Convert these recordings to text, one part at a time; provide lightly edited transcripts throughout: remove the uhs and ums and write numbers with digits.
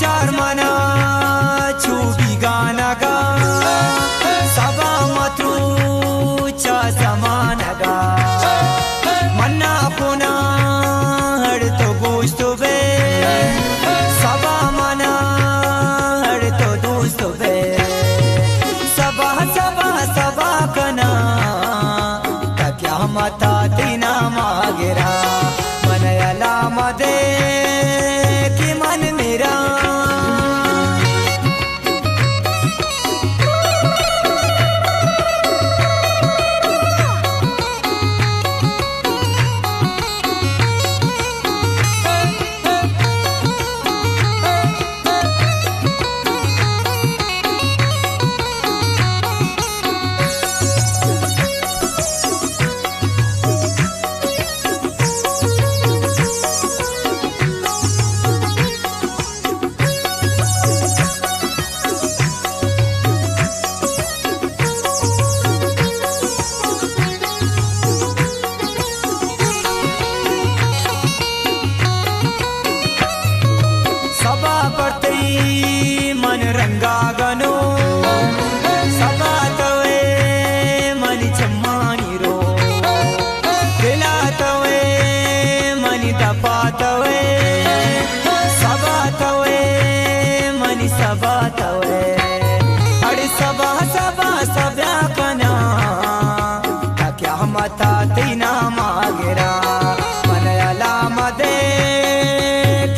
चार मना छुबी गाना गा सबा मतू चा समाना गा मन्ना पुना हड़ तो गोश्त बे सबा मना हड़ तो दोस्त बे सबा सबा सबा कना क्या मता तीना मागेरा मन अलाम दे कि मन मेरा मन रंगा गनो सबा तवे मन चम्मानी रो दिला तवे मन तपा तवे सबा तवे मन सबा तवे अड़ सबा सबा सबा कना क्या मता तीना मागेरा मन अलाम दे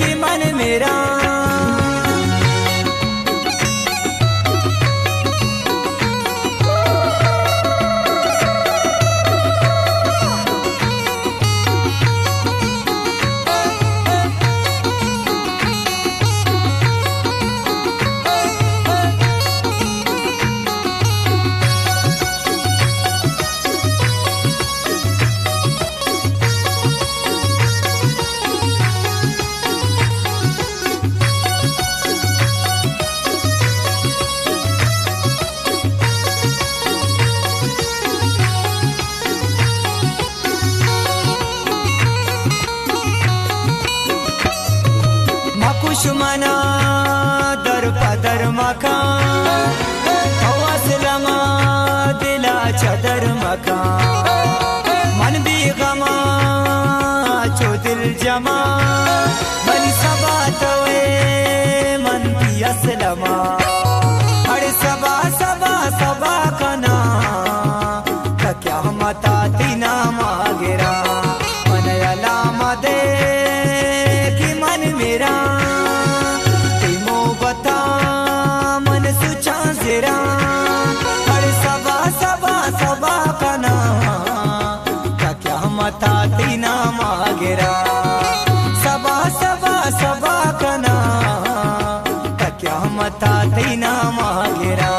कि मन मेरा मना दर पदर मकान हवासलमा दिला चदर मकान मन भी गमा चो दिल जमा बनी सबा तवे मन भी असलमा अरे सबा सबा सबा कना क्या मता तीना मागेरा मन अलाम दे कि मन मेरा मन सुचा जेरा अरे सबा सबा सबा कना क्या मता तीना मागेरा सबा सबा सबा कना क्या मता तीना मागेरा